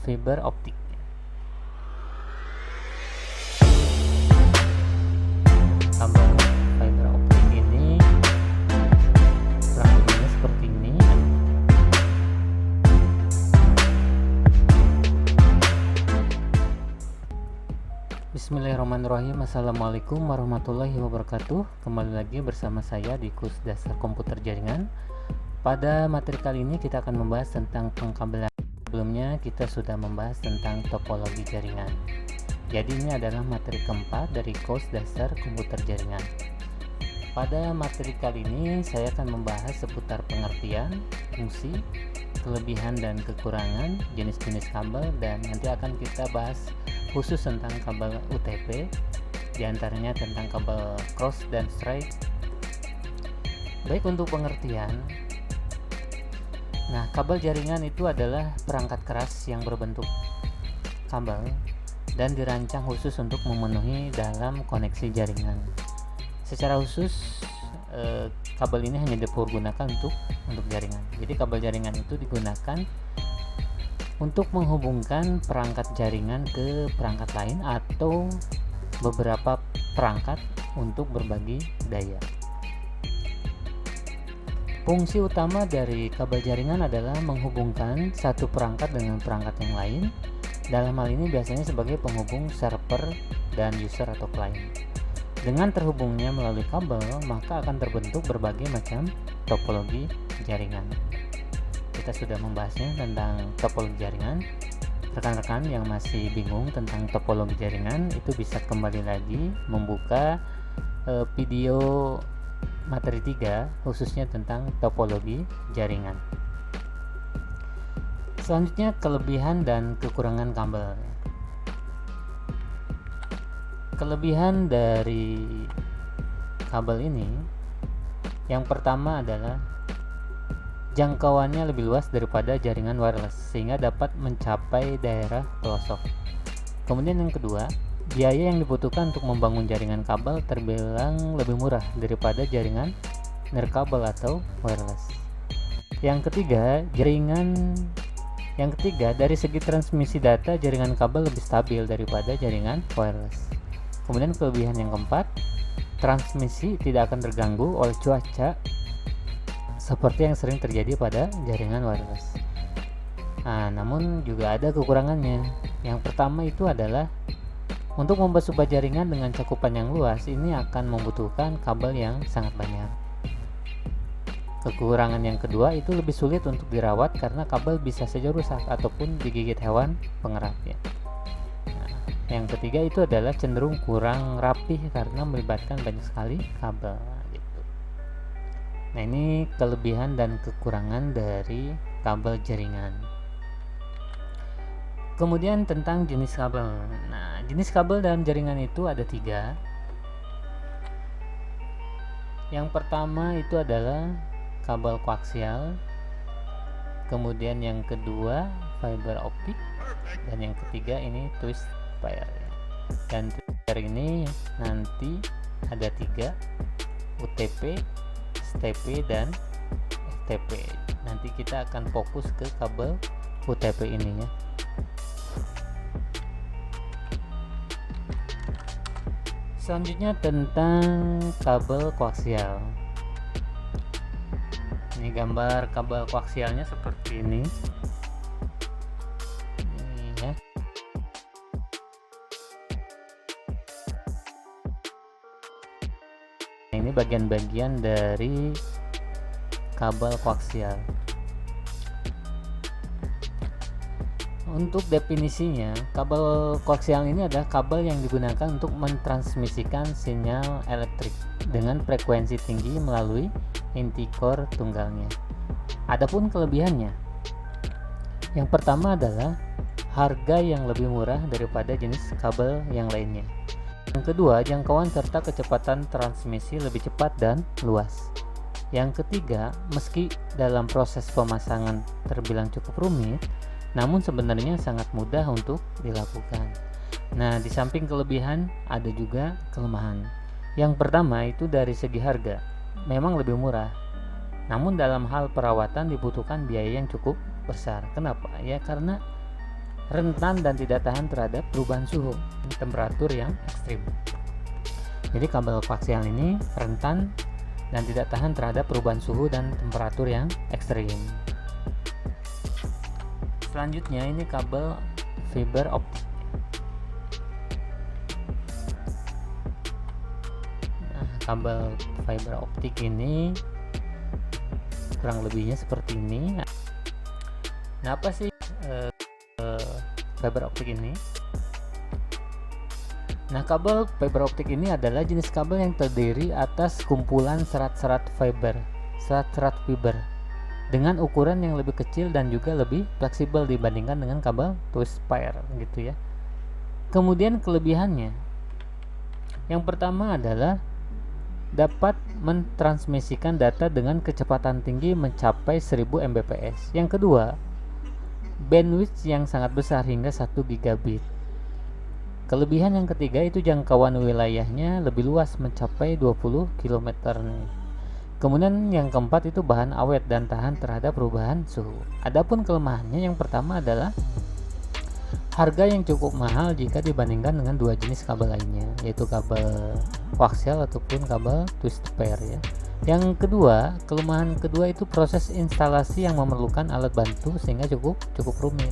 fiber optik. Kabel fiber optik ini kurang lebihnya seperti ini. Bismillahirrahmanirrahim. Assalamualaikum warahmatullahi wabarakatuh. Kembali lagi bersama saya di kurs dasar komputer jaringan. Pada materi kali ini kita akan membahas tentang pengkabelan. Sebelumnya kita sudah membahas tentang topologi jaringan. Jadi ini adalah materi keempat dari kurs dasar komputer jaringan. Pada materi kali ini saya akan membahas seputar pengertian, fungsi, kelebihan dan kekurangan, jenis-jenis kabel, dan nanti akan kita bahas khusus tentang kabel UTP, diantaranya tentang kabel cross dan straight. Baik, untuk pengertian, nah, kabel jaringan itu adalah perangkat keras yang berbentuk kabel dan dirancang khusus untuk memenuhi dalam koneksi jaringan. Secara khusus kabel ini hanya dipergunakan untuk jaringan. Jadi kabel jaringan itu digunakan untuk menghubungkan perangkat jaringan ke perangkat lain atau beberapa perangkat untuk berbagi daya. Fungsi utama dari kabel jaringan adalah menghubungkan satu perangkat dengan perangkat yang lain. Dalam hal ini biasanya sebagai penghubung server dan user atau klien. Dengan terhubungnya melalui kabel, maka akan terbentuk berbagai macam topologi jaringan. Kita sudah membahasnya tentang topologi jaringan. Rekan-rekan yang masih bingung tentang topologi jaringan itu bisa kembali lagi membuka video materi 3 khususnya tentang topologi jaringan. Selanjutnya, kelebihan dan kekurangan kabel. Kelebihan dari kabel ini yang pertama adalah jangkauannya lebih luas daripada jaringan wireless sehingga dapat mencapai daerah pelosok. Kemudian yang kedua, biaya yang dibutuhkan untuk membangun jaringan kabel terbilang lebih murah daripada jaringan nirkabel atau wireless. Yang ketiga, dari segi transmisi data, jaringan kabel lebih stabil daripada jaringan wireless. Kemudian kelebihan yang keempat, transmisi tidak akan terganggu oleh cuaca seperti yang sering terjadi pada jaringan wireless. Nah, namun juga ada kekurangannya. Yang pertama itu adalah untuk membuat sebuah jaringan dengan cakupan yang luas, ini akan membutuhkan kabel yang sangat banyak. Kekurangan yang kedua itu lebih sulit untuk dirawat karena kabel bisa saja rusak ataupun digigit hewan pengeratnya. Nah, yang ketiga itu adalah cenderung kurang rapih karena melibatkan banyak sekali kabel. Gitu. Nah, ini kelebihan dan kekurangan dari kabel jaringan. Kemudian tentang jenis kabel. Nah, jenis kabel dalam jaringan itu ada 3. Yang pertama itu adalah kabel koaksial, kemudian yang kedua fiber optik, dan yang ketiga ini twist wire. Dan twist wire ini nanti ada 3, UTP, STP, dan FTP. Nanti kita akan fokus ke kabel UTP ini ya. Selanjutnya tentang kabel koaksial. Ini gambar kabel koaksialnya seperti ini. Ini ya. Ini bagian-bagian dari kabel koaksial. Untuk definisinya, kabel koaksial ini adalah kabel yang digunakan untuk mentransmisikan sinyal elektrik dengan frekuensi tinggi melalui inti core tunggalnya. Adapun kelebihannya, yang pertama adalah harga yang lebih murah daripada jenis kabel yang lainnya. Yang kedua, jangkauan serta kecepatan transmisi lebih cepat dan luas. Yang ketiga, meski dalam proses pemasangan terbilang cukup rumit, namun sebenarnya sangat mudah untuk dilakukan. Nah, di samping kelebihan ada juga kelemahan. Yang pertama itu dari segi harga, memang lebih murah. Namun dalam hal perawatan dibutuhkan biaya yang cukup besar. Kenapa? Ya karena rentan dan tidak tahan terhadap perubahan suhu temperatur yang ekstrim. Jadi kabel koaksial ini rentan dan tidak tahan terhadap perubahan suhu dan temperatur yang ekstrim. Selanjutnya ini kabel fiber optik. Nah, kabel fiber optik ini kurang lebihnya seperti ini. Nah, apa sih fiber optik ini? Nah, kabel fiber optik ini adalah jenis kabel yang terdiri atas kumpulan serat-serat fiber dengan ukuran yang lebih kecil dan juga lebih fleksibel dibandingkan dengan kabel twist pair gitu ya. Kemudian kelebihannya, yang pertama adalah dapat mentransmisikan data dengan kecepatan tinggi mencapai 1000 Mbps. Yang kedua, bandwidth yang sangat besar hingga 1 gigabit. Kelebihan yang ketiga itu jangkauan wilayahnya lebih luas mencapai 20 km nih. Kemudian yang keempat itu bahan awet dan tahan terhadap perubahan suhu. Adapun kelemahannya, yang pertama adalah harga yang cukup mahal jika dibandingkan dengan dua jenis kabel lainnya, yaitu kabel koaksial ataupun kabel twist pair ya. Yang kedua, kelemahan kedua itu proses instalasi yang memerlukan alat bantu sehingga cukup rumit.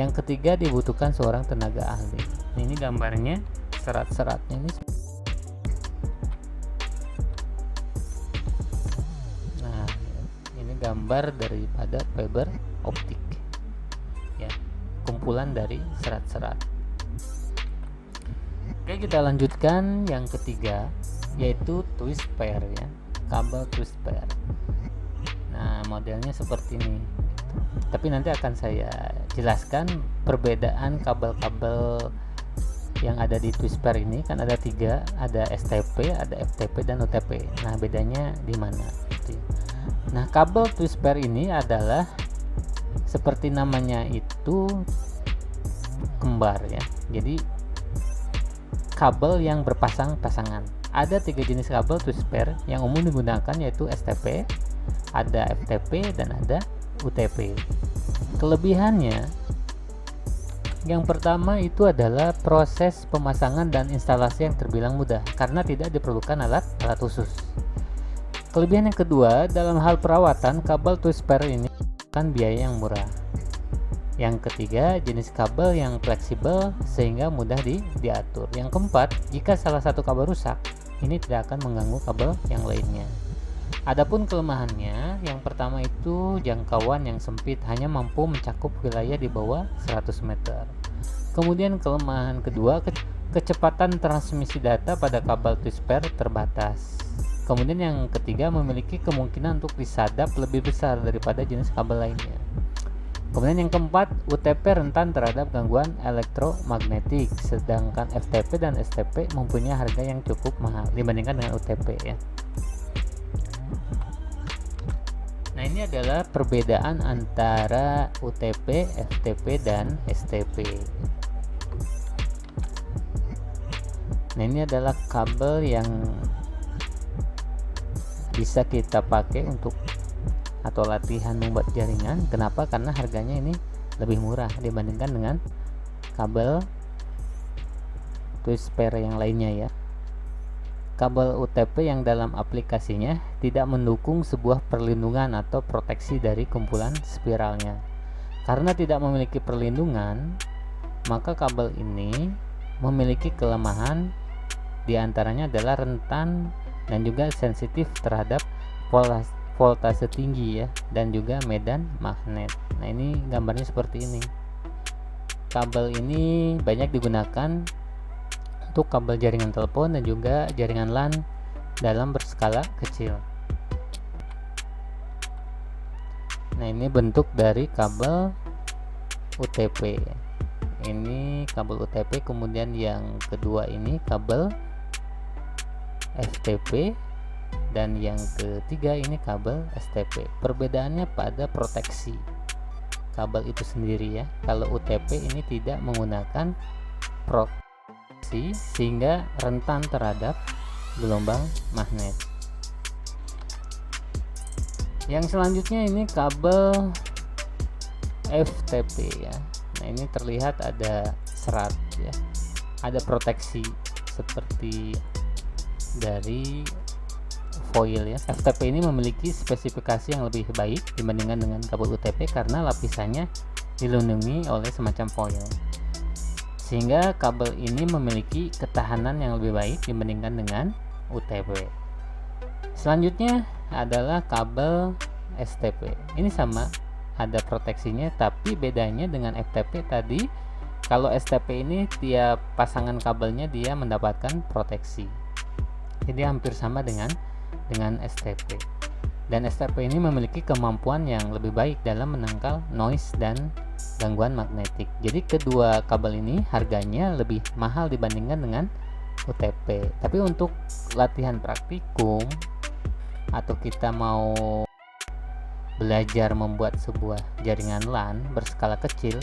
Yang ketiga, dibutuhkan seorang tenaga ahli. Ini gambarnya serat-seratnya ini. Nah, ini gambar daripada fiber optik ya, kumpulan dari serat-serat. Oke, kita lanjutkan yang ketiga, yaitu twist pair ya, kabel twist pair. Nah, modelnya seperti ini, tapi nanti akan saya jelaskan perbedaan kabel-kabel yang ada di twist pair ini. Kan ada tiga, ada STP, ada FTP, dan UTP. Nah, bedanya di mana gitu ya. Nah, kabel twist pair ini adalah seperti namanya itu kembar ya, jadi kabel yang berpasang-pasangan. Ada tiga jenis kabel twist pair yang umum digunakan, yaitu STP, ada FTP, dan ada UTP. Kelebihannya, yang pertama itu adalah proses pemasangan dan instalasi yang terbilang mudah karena tidak diperlukan alat khusus. Kelebihan yang kedua, dalam hal perawatan, kabel twist pair ini kan biaya yang murah. Yang ketiga, jenis kabel yang fleksibel sehingga mudah diatur. Yang keempat, jika salah satu kabel rusak, ini tidak akan mengganggu kabel yang lainnya. Adapun kelemahannya, yang pertama itu jangkauan yang sempit, hanya mampu mencakup wilayah di bawah 100 meter. Kemudian kelemahan kedua, kecepatan transmisi data pada kabel twist pair terbatas. Kemudian yang ketiga, memiliki kemungkinan untuk disadap lebih besar daripada jenis kabel lainnya. Kemudian yang keempat, UTP rentan terhadap gangguan elektromagnetik, sedangkan FTP dan STP mempunyai harga yang cukup mahal dibandingkan dengan UTP ya. Nah, ini adalah perbedaan antara UTP, FTP, dan STP. Nah, ini adalah kabel yang bisa kita pakai untuk atau latihan membuat jaringan. Kenapa? Karena harganya ini lebih murah dibandingkan dengan kabel twist pair yang lainnya ya. Kabel UTP yang dalam aplikasinya tidak mendukung sebuah perlindungan atau proteksi dari kumpulan spiralnya. Karena tidak memiliki perlindungan, maka kabel ini memiliki kelemahan, diantaranya adalah rentan dan juga sensitif terhadap voltase tinggi ya, dan juga medan magnet. Nah, ini gambarnya seperti ini. Kabel ini banyak digunakan untuk kabel jaringan telepon dan juga jaringan LAN dalam berskala kecil. Nah, ini bentuk dari kabel UTP. Ini kabel UTP. Kemudian yang kedua ini kabel FTP, dan yang ketiga ini kabel STP. Perbedaannya pada proteksi kabel itu sendiri ya. Kalau UTP ini tidak menggunakan proteksi sehingga rentan terhadap gelombang magnet. Yang selanjutnya ini kabel FTP ya. Nah, ini terlihat ada serat ya, ada proteksi seperti dari foil ya. FTP ini memiliki spesifikasi yang lebih baik dibandingkan dengan kabel UTP karena lapisannya dilindungi oleh semacam foil, sehingga kabel ini memiliki ketahanan yang lebih baik dibandingkan dengan UTP. Selanjutnya adalah kabel STP. Ini sama, ada proteksinya, tapi bedanya dengan FTP tadi, kalau STP ini tiap pasangan kabelnya dia mendapatkan proteksi. Jadi hampir sama dengan STP. Dan STP ini memiliki kemampuan yang lebih baik dalam menangkal noise dan gangguan magnetik. Jadi kedua kabel ini harganya lebih mahal dibandingkan dengan UTP. Tapi untuk latihan praktikum atau kita mau belajar membuat sebuah jaringan LAN berskala kecil,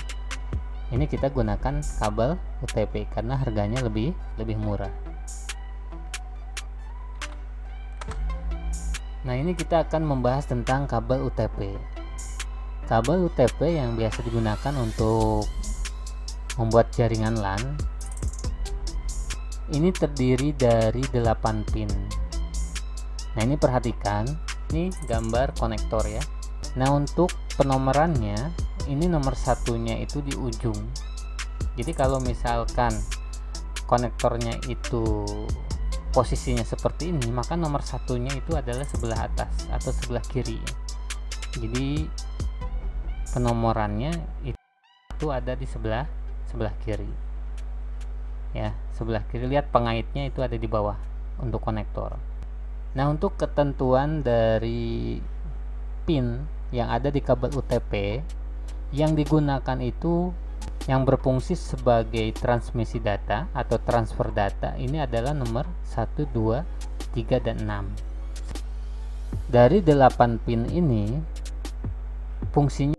ini kita gunakan kabel UTP karena harganya lebih murah. Nah, ini kita akan membahas tentang kabel UTP. Kabel UTP yang biasa digunakan untuk membuat jaringan LAN ini terdiri dari 8 pin. Nah, ini perhatikan, ini gambar konektor ya. Nah, untuk penomorannya, ini nomor satunya itu di ujung. Jadi kalau misalkan konektornya itu posisinya seperti ini, maka nomor satunya itu adalah sebelah atas atau sebelah kiri. Jadi penomorannya itu ada di sebelah kiri ya, sebelah kiri. Lihat pengaitnya itu ada di bawah untuk konektor. Nah, untuk ketentuan dari pin yang ada di kabel UTP yang digunakan itu yang berfungsi sebagai transmisi data atau transfer data, ini adalah nomor 1, 2, 3, dan 6. Dari 8 pin ini fungsinya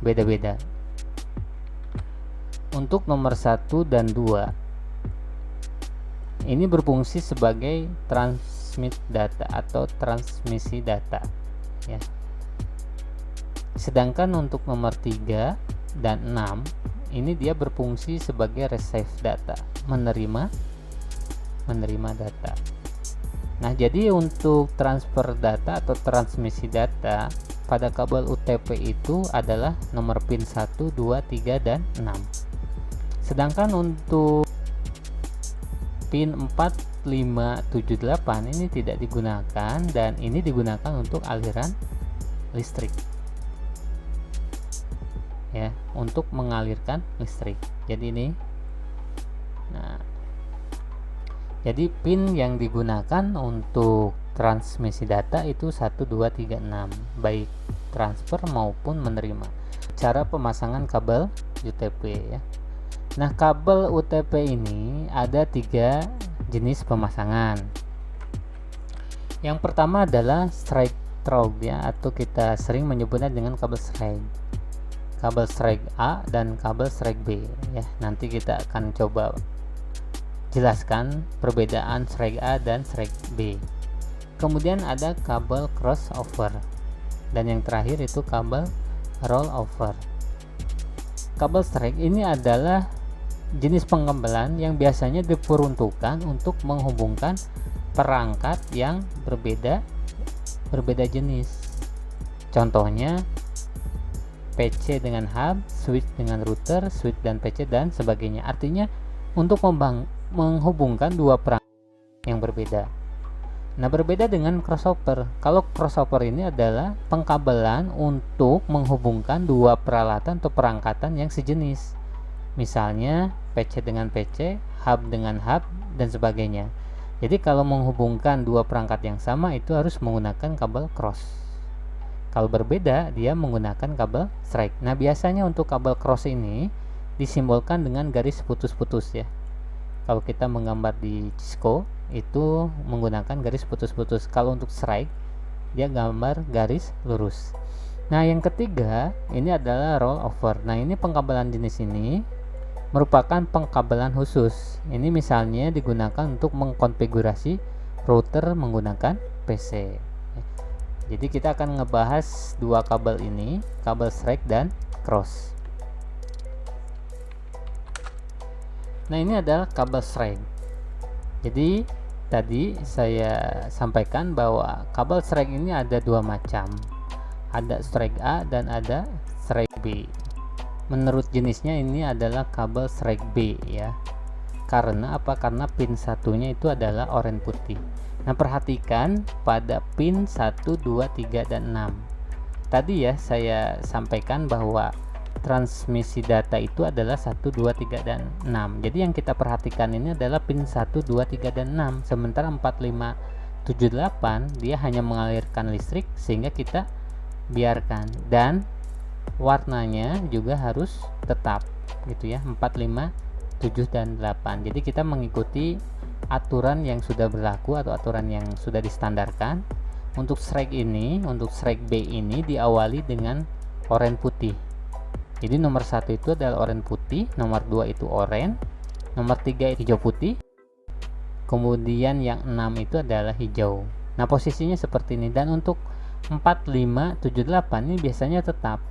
beda-beda. Untuk nomor 1 dan 2 ini berfungsi sebagai transmit data atau transmisi data ya. Sedangkan untuk nomor 3 dan 6 ini dia berfungsi sebagai receive data, menerima data. Nah, jadi untuk transfer data atau transmisi data pada kabel UTP itu adalah nomor pin 1, 2, 3, dan 6. Sedangkan untuk pin 4, 5, 7, 8 ini tidak digunakan, dan ini digunakan untuk aliran listrik ya, untuk mengalirkan listrik. Jadi ini, nah, jadi pin yang digunakan untuk transmisi data itu 1, 2, 3, 6, baik transfer maupun menerima. Cara pemasangan kabel UTP ya. Nah, kabel UTP ini ada 3 jenis pemasangan. Yang pertama adalah straight through ya, atau kita sering menyebutnya dengan kabel straight. Kabel straight A dan kabel straight B ya. Nanti kita akan coba jelaskan perbedaan straight A dan straight B. Kemudian ada kabel crossover, dan yang terakhir itu kabel rollover. Kabel straight ini adalah jenis pengkabelan yang biasanya diperuntukkan untuk menghubungkan perangkat yang berbeda jenis. Contohnya PC dengan hub, switch dengan router, switch dan PC dan sebagainya. Artinya untuk menghubungkan dua perangkat yang berbeda. Nah, berbeda dengan crossover. Kalau crossover ini adalah pengkabelan untuk menghubungkan dua peralatan atau perangkatan yang sejenis. Misalnya PC dengan PC, hub dengan hub, dan sebagainya. Jadi kalau menghubungkan dua perangkat yang sama itu harus menggunakan kabel cross. Kalau berbeda, dia menggunakan kabel straight. Nah, biasanya untuk kabel cross ini disimbolkan dengan garis putus-putus ya. Kalau kita menggambar di Cisco itu menggunakan garis putus-putus. Kalau untuk straight dia gambar garis lurus. Nah, yang ketiga ini adalah rollover. Nah, ini pengkabelan jenis ini merupakan pengkabelan khusus. Ini misalnya digunakan untuk mengkonfigurasi router menggunakan PC. Jadi kita akan ngebahas dua kabel ini, kabel straight dan cross. Nah, ini adalah kabel Schrage. Jadi tadi saya sampaikan bahwa kabel Schrage ini ada dua macam, ada Schrage A dan ada Schrage B. Menurut jenisnya ini adalah kabel Schrage B ya. Karena apa? Karena pin satunya itu adalah oranye putih. Nah, perhatikan pada pin 1, 2, 3, dan 6. Tadi ya saya sampaikan bahwa transmisi data itu adalah 1, 2, 3, dan 6. Jadi yang kita perhatikan ini adalah pin 1, 2, 3, dan 6. Sementara 4, 5, 7, 8 dia hanya mengalirkan listrik, sehingga kita biarkan. Dan warnanya juga harus tetap gitu ya, 4, 5, 7, dan 8. Jadi kita mengikuti aturan yang sudah berlaku atau aturan yang sudah distandarkan. Untuk Schrage ini, untuk Schrage B ini diawali dengan oranye putih. Jadi nomor 1 itu adalah oranye putih, nomor 2 itu oranye, nomor 3 hijau putih, kemudian yang 6 itu adalah hijau. Nah, posisinya seperti ini. Dan untuk 4, 5, 7, 8 ini biasanya tetap.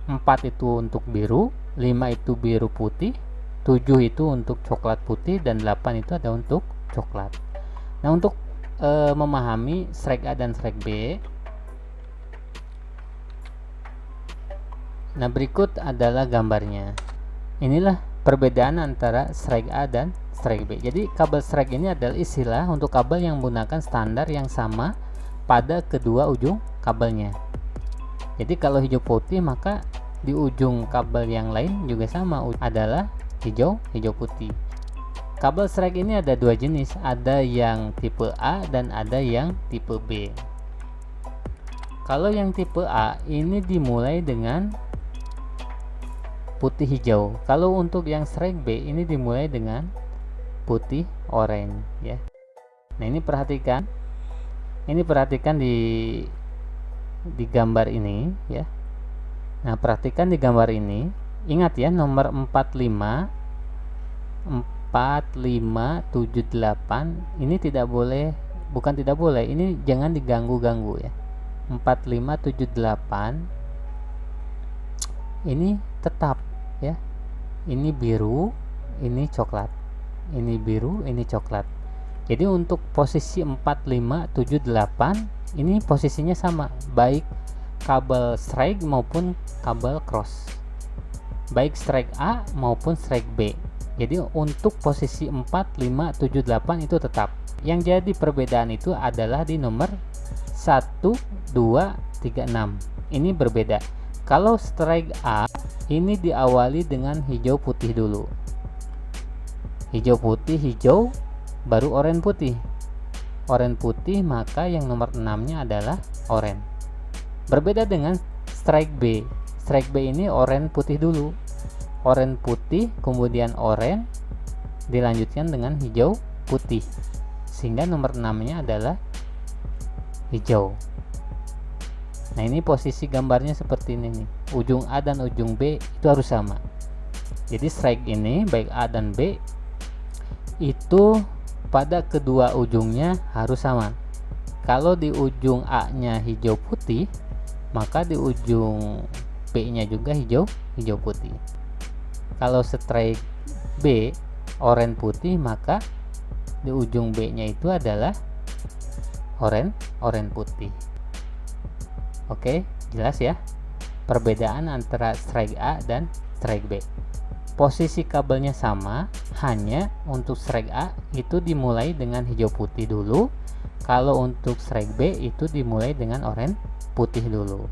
4 itu untuk biru, 5 itu biru putih, 7 itu untuk coklat putih, dan 8 itu ada untuk coklat. Nah, untuk memahami Schrage A dan Schrage B, nah berikut adalah gambarnya. Inilah perbedaan antara Schrage A dan Schrage B. Jadi kabel Schrage ini adalah istilah untuk kabel yang menggunakan standar yang sama pada kedua ujung kabelnya. Jadi kalau hijau putih, maka di ujung kabel yang lain juga sama, adalah hijau putih. Kabel Schrage ini ada dua jenis, ada yang tipe A dan ada yang tipe B. Kalau yang tipe A ini dimulai dengan putih hijau. Kalau untuk yang Schrage B ini dimulai dengan putih oranye ya. Nah, ini perhatikan. Ini perhatikan di gambar ini ya. Nah, perhatikan di gambar ini. Ingat ya, nomor 45 4, 5, 7, 8 ini tidak boleh, bukan tidak boleh, ini jangan diganggu-ganggu ya. 4, 5, 7, 8 ini tetap ya. Ini biru, ini coklat. Ini biru, ini coklat. Jadi untuk posisi 4, 5, 7, 8 ini posisinya sama, baik kabel Schrage maupun kabel cross, baik Schrage A maupun Schrage B. Jadi untuk posisi 4, 5, 7, 8 itu tetap. Yang jadi perbedaan itu adalah di nomor 1, 2, 3, 6. Ini berbeda. Kalau Schrage A ini diawali dengan hijau putih dulu. Hijau putih, hijau, baru oranye putih. Oranye putih, maka yang nomor 6-nya adalah oranye. Berbeda dengan Schrage B. Schrage B ini oranye putih dulu. Oranye putih, kemudian oranye, dilanjutkan dengan hijau putih, sehingga nomor 6-nya adalah hijau. Nah, ini posisi gambarnya seperti ini nih. Ujung A dan ujung B itu harus sama. Jadi Schrage ini baik A dan B itu pada kedua ujungnya harus sama. Kalau di ujung A-nya hijau putih, maka di ujung B-nya juga hijau putih. Kalau Schrage B oranye putih, maka di ujung B-nya itu adalah oranye putih. Oke, jelas ya perbedaan antara Schrage A dan Schrage B. Posisi kabelnya sama, hanya untuk Schrage A itu dimulai dengan hijau putih dulu. Kalau untuk Schrage B itu dimulai dengan oranye putih dulu.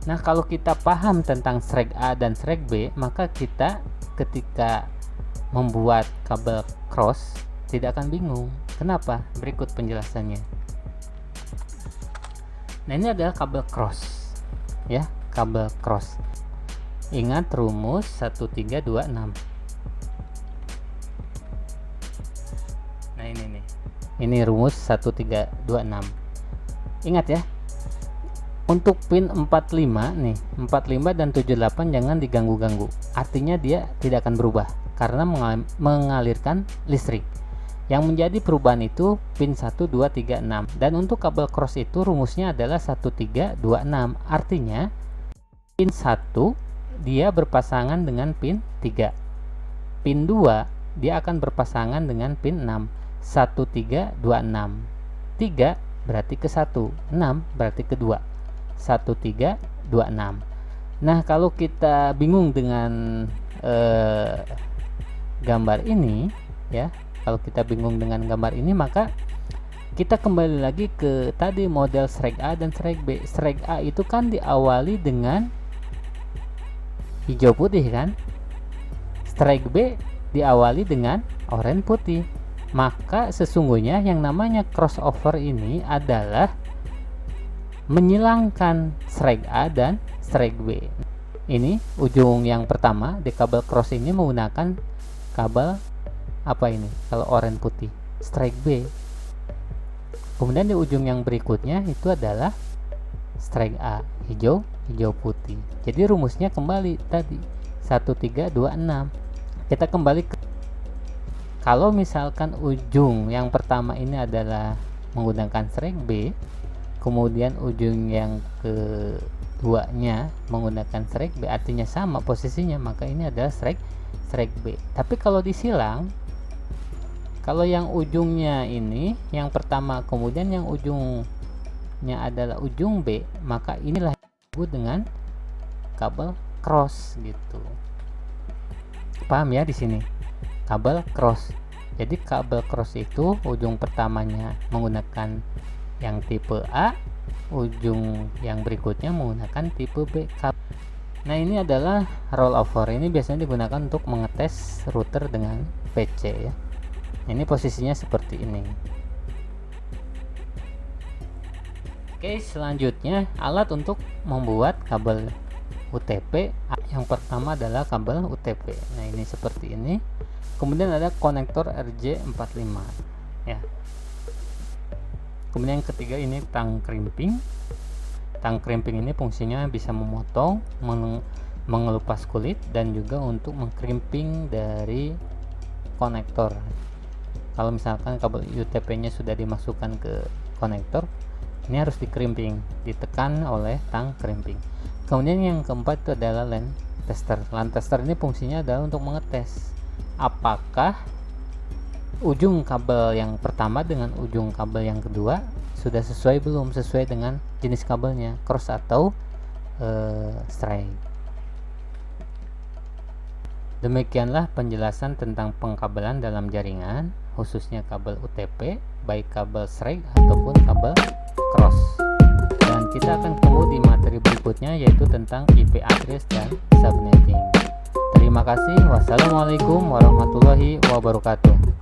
Nah, kalau kita paham tentang Schrage A dan Schrage B, maka kita ketika membuat kabel cross tidak akan bingung. Kenapa? Berikut penjelasannya. Nah, ini adalah kabel cross ya, kabel cross. Ingat rumus 1326. Nah, ini nih. Ini rumus 1326. Ingat ya. Untuk pin 45 nih, 45 dan 78 jangan diganggu-ganggu. Artinya dia tidak akan berubah karena mengalirkan listrik. Yang menjadi perubahan itu pin 1, 2, 3, 6. Dan untuk kabel cross itu rumusnya adalah 1326. Artinya pin 1 dia berpasangan dengan pin 3. pin 2 dia akan berpasangan dengan pin 6. 1 3 2 6. 3 berarti ke 1, 6 berarti ke 2. 1 3 2 6. Nah, kalau kita bingung dengan gambar ini ya, kalau kita bingung dengan gambar ini, maka kita kembali lagi ke tadi model strike A dan strike B. Strike A itu kan diawali dengan hijau putih kan, strike B diawali dengan oranye putih. Maka sesungguhnya yang namanya crossover ini adalah menyilangkan strike A dan strike B. Ini ujung yang pertama di kabel cross ini menggunakan kabel apa ini? Kalau oranye putih, strike B. Kemudian di ujung yang berikutnya itu adalah strike A, hijau putih. Jadi rumusnya kembali tadi 1 3 2 6. Kita kembali ke, kalau misalkan ujung yang pertama ini adalah menggunakan strike B, kemudian ujung yang keduanya menggunakan strike B, artinya sama posisinya, maka ini adalah strike B. Tapi kalau disilang, kalau yang ujungnya ini yang pertama kemudian yang ujungnya adalah ujung B, maka inilah disebut dengan kabel cross gitu. Paham ya di sini? Kabel cross. Jadi kabel cross itu ujung pertamanya menggunakan yang tipe A, ujung yang berikutnya menggunakan tipe B. Nah, ini adalah rollover. Ini biasanya digunakan untuk mengetes router dengan PC ya. Ini posisinya seperti ini. Oke, selanjutnya alat untuk membuat kabel UTP. Yang pertama adalah kabel UTP. Nah, ini seperti ini. Kemudian ada konektor RJ45 ya. Kemudian yang ketiga ini tang crimping. Tang crimping ini fungsinya bisa memotong, mengelupas kulit, dan juga untuk mengkrimping dari konektor. Kalau misalkan kabel UTP nya sudah dimasukkan ke konektor, ini harus dikrimping, ditekan oleh tang crimping. Kemudian yang keempat itu adalah LAN tester. LAN tester ini fungsinya adalah untuk mengetes apakah ujung kabel yang pertama dengan ujung kabel yang kedua sudah sesuai belum, sesuai dengan jenis kabelnya, cross atau strike. Demikianlah penjelasan tentang pengkabelan dalam jaringan, khususnya kabel UTP, baik kabel strike ataupun kabel cross. Dan kita akan ketemu di materi berikutnya, yaitu tentang IP address dan subnetting. Terima kasih. Wassalamualaikum warahmatullahi wabarakatuh.